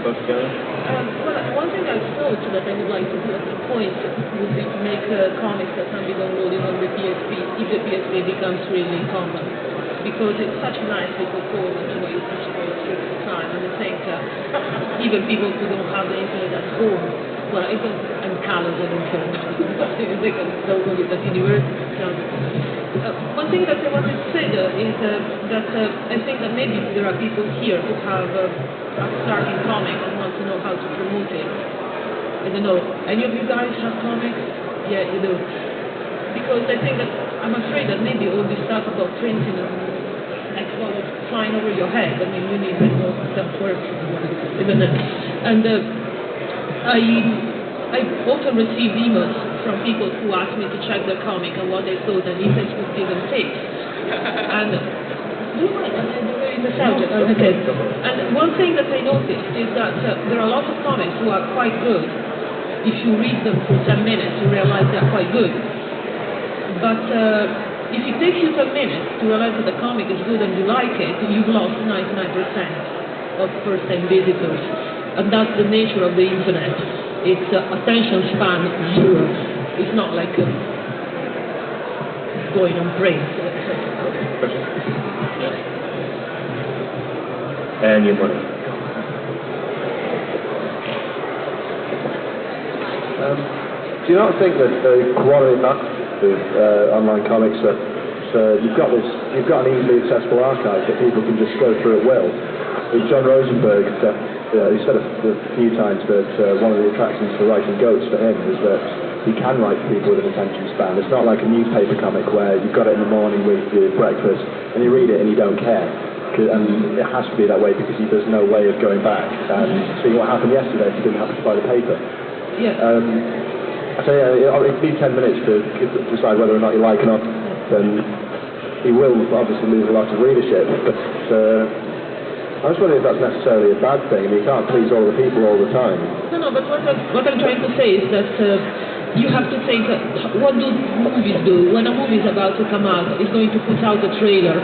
Well, one thing I thought that I would like to do at some point would be to make comics that can be downloaded on the PSP if the PSP becomes really common. Because it's such a nice little format, you know, you can scroll through the time, and I think even people who don't have the internet at home, well, I'm callous, I don't care, but they can download it at university. One thing that I wanted to say though is that I think that maybe there are people here who have a starting comic and want to know how to promote it. I don't know, any of you guys have comics? Yeah, you do. Because I think that, I'm afraid that maybe all this stuff about printing and sort of flying over your head, I mean, you need to know stuff works, isn't it? And I often receive emails from people who ask me to check their comic and what they thought and if I could give them tips. And do you mind? In the subject. Okay. And one thing that I noticed is that there are a lot of comics who are quite good. If you read them for 10 minutes, you realize they're quite good. But if it takes you 10 minutes to realize that the comic is good and you like it, you've lost 99% of first-time visitors. And that's the nature of the internet. It's attention span 0. It's not like going on print. And your money. Do you not think that the quality with online comics that you've got an easily accessible archive that people can just go through at will? John Rosenberg he said a few times that one of the attractions for writing Goats for him is that he can write for people with an attention span. It's not like a newspaper comic where you've got it in the morning with your breakfast and you read it and you don't care. And it has to be that way because there's no way of going back and seeing what happened yesterday if you didn't happen to buy the paper. Yeah. I say it needs 10 minutes to decide whether or not you like it or not. Then he will obviously lose a lot of readership. But I was wondering if that's necessarily a bad thing. I mean, you can't please all the people all the time. No, but what I'm trying to say is that you have to think, what do movies do? When a movie is about to come out, it's going to put out a trailer.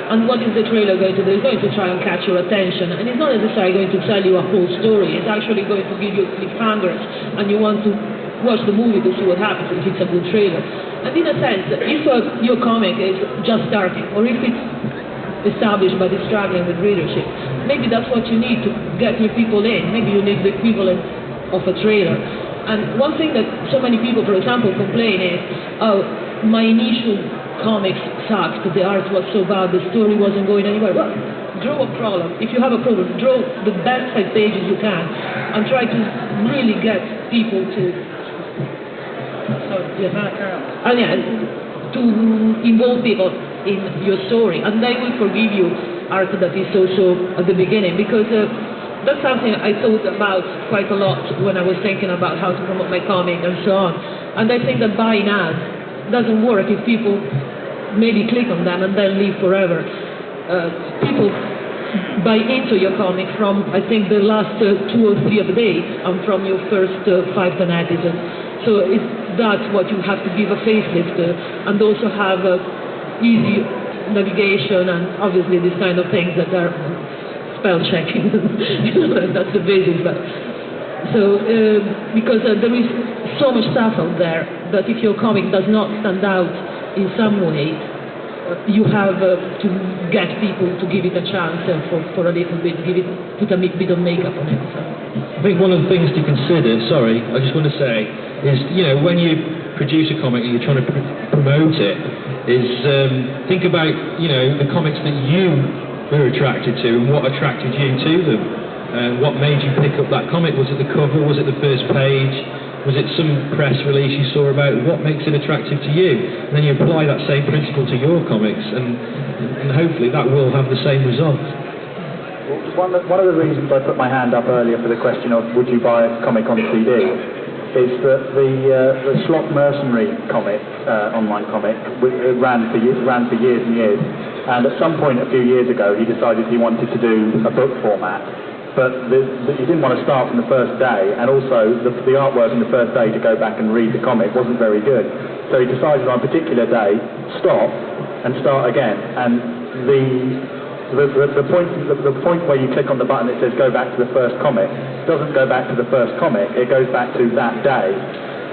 And what is the trailer going to do? It's going to try and catch your attention. And it's not necessarily going to tell you a whole story. It's actually going to give you cliffhangers. And you want to watch the movie to see what happens if it's a good trailer. And in a sense, if your comic is just starting, or if it's established but it's struggling with readership, maybe that's what you need to get your people in. Maybe you need the equivalent of a trailer. And one thing that so many people, for example, complain is, oh, my initial comics sucked, the art was so bad, the story wasn't going anywhere. Well, draw a problem. If you have a problem, draw the best 5 pages you can and try to really get people to to involve people in your story, and they will forgive you art that is so at the beginning, because that's something I thought about quite a lot when I was thinking about how to promote my comic and so on. And I think that buying ads doesn't work if people maybe click on them and then leave forever. People buy into your comic from, I think, the last 2 or 3 of the day and from your first 5-10 episodes. So that's what you have to give a facelift and also have easy navigation and obviously these kind of things that are spell checking. That's the basics. So because there is so much stuff out there that if your comic does not stand out in some way, you have to get people to give it a chance for a little bit, put a bit of makeup on it. So. I think one of the things to consider, sorry, I just want to say, is, you know, when you produce a comic and you're trying to promote it, is think about, you know, the comics that you were attracted to and what attracted you to them. What made you pick up that comic? Was it the cover? Was it the first page? Was it some press release you saw about it? What makes it attractive to you? And then you apply that same principle to your comics, and hopefully that will have the same result. One of the reasons I put my hand up earlier for the question of would you buy a comic on CD is that the Slot Mercenary comic, online comic, ran for years and years, and at some point a few years ago he decided he wanted to do a book format. But he didn't want to start from the first day, and also the artwork in the first day to go back and read the comic wasn't very good. So he decided on a particular day, stop and start again. And the point where you click on the button that says go back to the first comic doesn't go back to the first comic, it goes back to that day.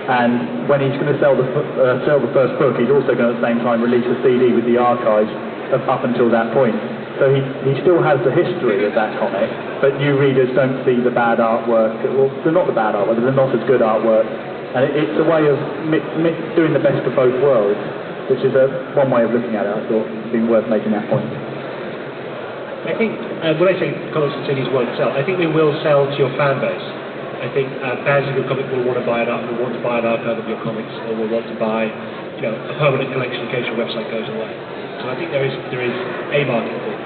And when he's going to sell the first book, he's also going to at the same time release a CD with the archives up until that point. So he still has the history of that comic, but new readers don't see the bad artwork, or they're not the bad artwork, they're not as good artwork. And it's a way of doing the best of both worlds, which is one way of looking at it. I thought it'd been worth making that point. I think, when I say comics and CDs won't sell, I think they will sell to your fan base. I think fans of your comic will want to buy will want to buy an archive of your comics, or will want to buy, a permanent collection in case your website goes away. So I think there is a market for it.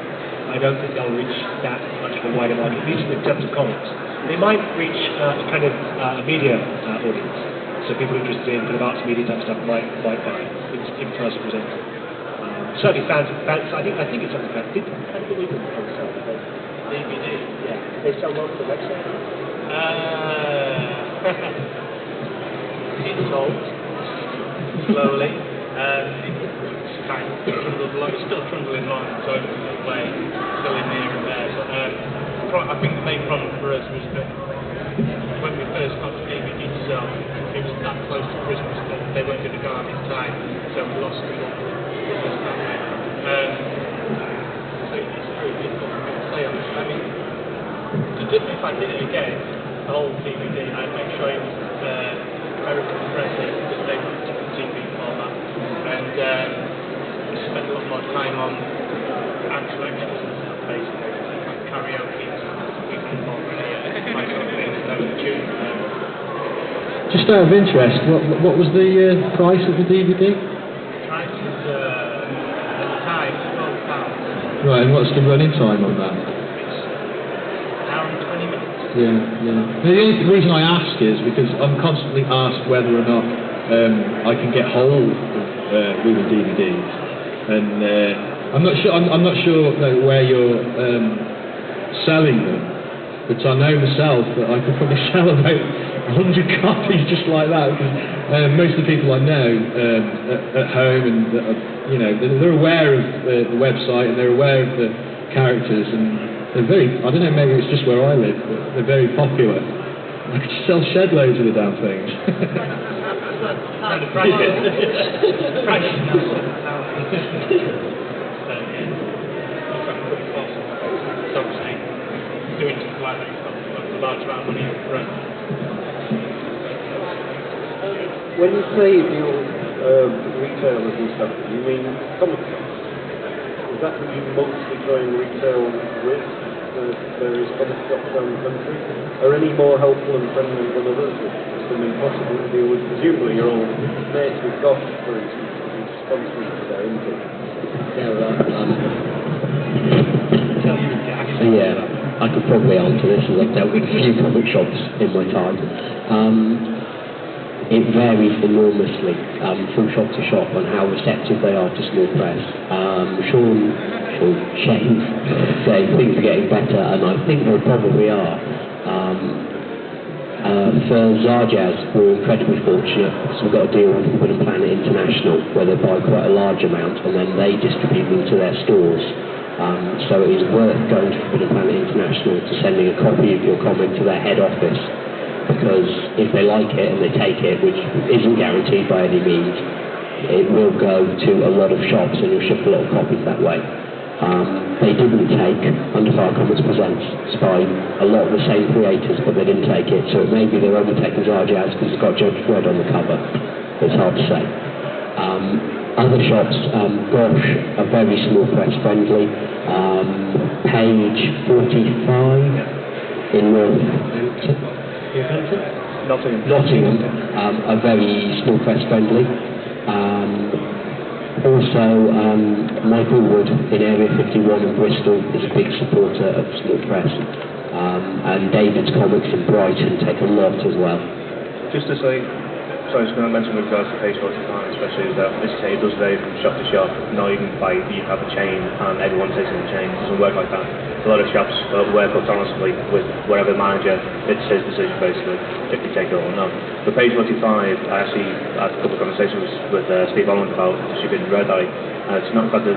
I don't think they'll reach that much of a wider market, at least in terms of comics. They might reach a kind of a media audience. So people interested in kind of arts, media type stuff might buy in class present. Certainly fans. I think it's something fans. I believe them on sell DVD. Yeah. They sell well to the website. It's sold slowly. It's kind of trundled along. It's still trundling along, so it's way still in here and there. But I think the main problem for us was that when we first got the DVD to sell, it was that close to Christmas that they weren't going to go out in time, so we lost a lot of business that way. So it's very difficult to say on this. I mean, if I did it again, the whole DVD, I'd make sure it was American friendly, because they want different TV format, and spend a lot more time on actual extras and stuff, basically, like karaoke and stuff. We can more really my sort of things that would tune. Just out of interest, what was the price of the DVD? The price was at the time £12. Right, and what's the running time on that? It's an hour and 20 minutes. Yeah. The only reason I ask is because I'm constantly asked whether or not I can get hold of Google DVDs, and I'm not sure where you're selling them, but I know myself that I could probably sell about 100 copies just like that. Because most of the people I know at home, and they're aware of the website and they're aware of the characters, and they're very, I don't know, maybe it's just where I live, but they're very popular. I could sell shed loads of the damn things. The price is now so obviously doing something like that, you've got a large amount of money up front. When you say your retailers and stuff, you mean comic shops? Is that who you mostly try and retail with, the various comic shops around the country? Are any more helpful and friendly than others? Is it impossible to deal with? Presumably you're all mates with Gosh, for instance, who's sponsoring today, isn't it? Yeah, I could probably answer this, as I've dealt with a few comic shops in my time. It varies enormously from shop to shop on how receptive they are to small press. Shane say things are getting better, and I think they probably are. For Zarjaz, we're incredibly fortunate because we've got a deal with Forbidden Planet International where they buy quite a large amount and then they distribute them to their stores. So it is worth going to Forbidden Planet International to sending a copy of your comic to their head office, because if they like it and they take it, which isn't guaranteed by any means, it will go to a lot of shops and you'll ship a lot of copies that way. They didn't take Under Fire Comics Presents. It's by a lot of the same creators, but they didn't take it, so it may be they're only taking Zarjaz because it's got Judge Dredd on the cover. It's hard to say. Other shops, Gosh, are very small press friendly. Page 45 in Nottingham are very small press friendly. Also, Michael Wood in Area 51 in Bristol is a big supporter of small press. And David's Comics in Brighton take a lot as well. Just to say, so I was going to mention with regards to page 45, especially is that this say it does vary from shop to shop. Now you can buy, you have a chain and everyone takes in the chain. It doesn't work like that. A lot of shops work autonomously with whatever manager, it's his decision basically, if they take it or not. For page 45, I actually had a couple of conversations with Steve Holland about distributing Red Eye, and it's not got the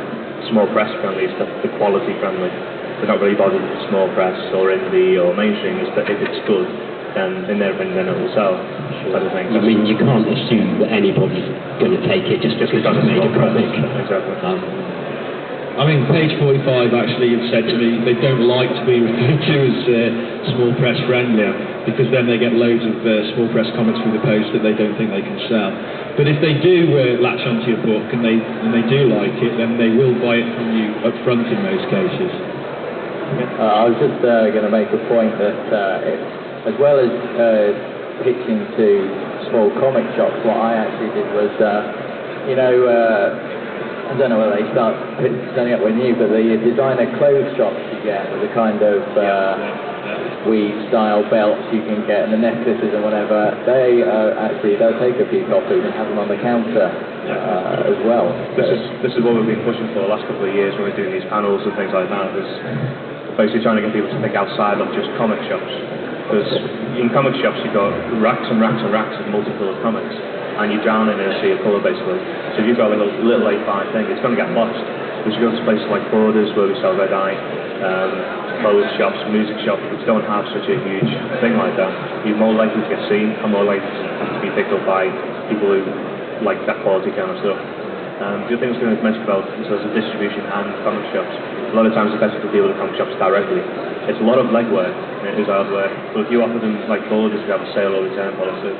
small press friendly, it's the quality friendly. They're not really bothered with small press or indie or mainstream. It's that if it's good, then in their opinion, then it will sell. Type of thing. I mean, you can't assume that anybody's going to take it just because it's made a comic. Exactly. I mean, page 45 actually have said to me they don't like to be referred to as small press friendly because then they get loads of small press comics through the post that they don't think they can sell. But if they do latch onto your book and they do like it, then they will buy it from you up front in most cases. I was just going to make a point that as well as pitching to small comic shops, what I actually did was, I don't know whether they start turning up with you, but the designer clothes shops you get with the kind of weave style belts you can get and the necklaces and whatever, they'll take a few copies and have them on the counter as well. This is what we've been pushing for the last couple of years when we're doing these panels and things like that. Is basically trying to get people to think outside of just comic shops. Because in comic shops you've got racks and racks and racks of multicolored comics, and you drown in a sea of colour basically. So if you've got like a little 8x thing, it's going to get lost. But you go to places like Borders where we sell red eye, clothes shops, music shops, which don't have such a huge thing like that, you're more likely to get seen and more likely to be picked up by people who like that quality kind of stuff. The other thing I was going to mention about in terms of distribution and comic shops, a lot of times it's better to deal with the comic shops directly. It's a lot of legwork, and it is hard work, but if you offer them, like Borders, we have a sale or return policy,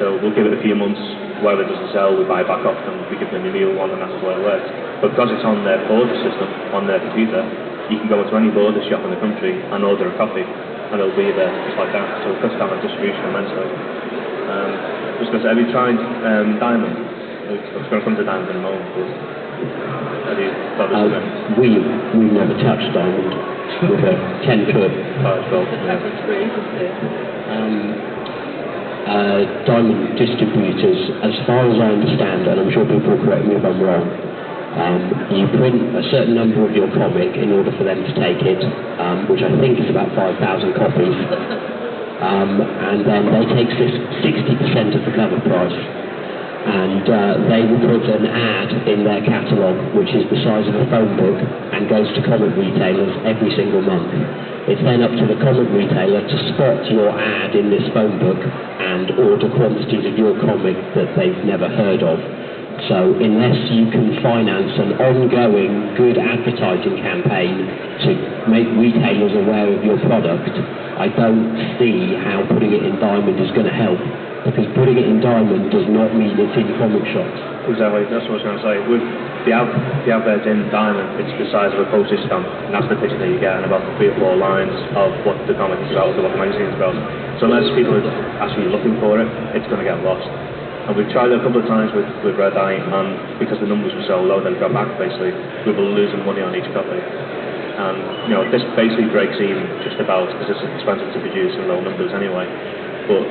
so we'll give it a few months, whatever it doesn't sell, we buy it back off them, we give them a new one, and that's the way it works. But because it's on their order system, on their computer, you can go into any Border shop in the country and order a copy, and it'll be there just like that, so it cuts down on distribution immensely. Just because have you tried Diamond? I was going to come to Diamond in a moment, but have you thought this is We've never touched Diamond with a 10-foot. Diamond distributors, as far as I understand, and I'm sure people will correct me if I'm wrong, you print a certain number of your comic in order for them to take it, which I think is about 5,000 copies, and then they take 60% of the cover price, and they will put an ad in their catalogue which is the size of a phone book and goes to comic retailers every single month. It's then up to the comic retailer to spot your ad in this phone book and order quantities of your comic that they've never heard of. So unless you can finance an ongoing good advertising campaign to make retailers aware of your product, I don't see how putting it in Diamond is going to help. Because putting it in Diamond does not mean it's in comic shops. Exactly, that's what I was going to say. With the advert in Diamond, it's the size of a postage stamp, and that's the picture that you get, and about 3 or 4 lines of what the comic is about, or what the magazine is about. So unless people are actually looking for it, it's going to get lost. And we've tried it a couple of times with Red Eye, and because the numbers were so low, they've got back basically, we were losing money on each copy. And this basically breaks even just about, because it's expensive to produce in low numbers anyway. But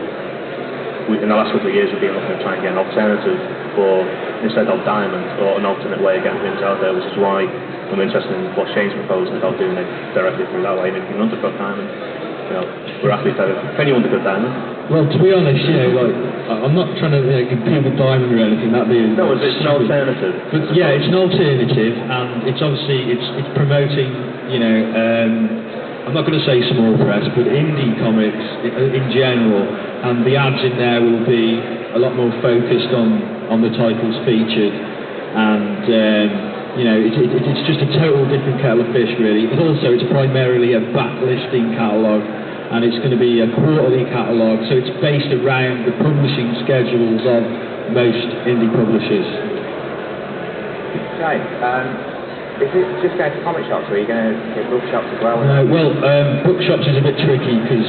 in the last couple of years we've been looking at trying to get an alternative for, instead of Diamond, or an alternate way of getting things out there, which is why I'm interested in what Shane's proposing about doing it directly through that way. And if you want to cut Diamond, we're happy to can you want to cut Diamond? Well, to be honest, I'm not trying to compete with Diamond or anything. That'd be no, it's an alternative. But yeah, it's an alternative, and it's obviously it's promoting. I'm not going to say small press, but indie comics in general, and the ads in there will be a lot more focused on the titles featured, and it's just a total different kettle of fish really. But also it's primarily a backlisting catalogue, and it's going to be a quarterly catalogue, so it's based around the publishing schedules of most indie publishers. Right. Is it just going to comic shops, or are you going to get bookshops as well? Bookshops is a bit tricky because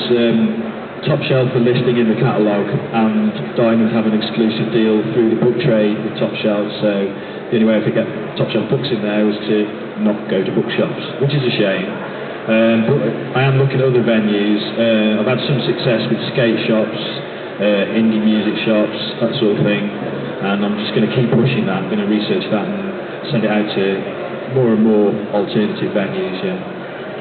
Top Shelf are listing in the catalogue, and Diamond have an exclusive deal through the book trade with Top Shelf, so the only way I could get Top Shelf books in there was to not go to bookshops, which is a shame. But I am looking at other venues. I've had some success with skate shops, indie music shops, that sort of thing, and I'm just going to keep pushing that. I'm going to research that and send it out to more and more alternative venues,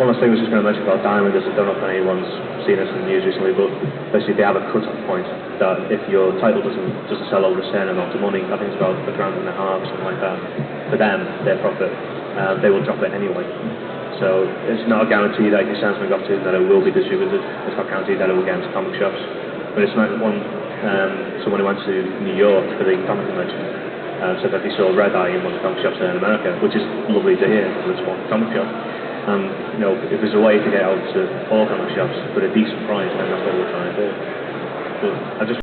One last thing I was just going to mention about Diamond is I don't know if anyone's seen this in the news recently, but basically they have a cut-off point that if your title doesn't sell over a certain amount of money, I think it's about $1.5 grand, something like that, for them, their profit, they will drop it anyway. So it's not a guarantee that if you send something off to them that it will be distributed. It's not guaranteed that it will get into comic shops. But it's like someone who went to New York for the comic convention said that they saw Red Eye in one of the comic shops there in America, which is lovely to hear, because it's one comic shop. You know, if there's a way to get out to all comic shops for a decent price, then that's what we're trying to do. But I just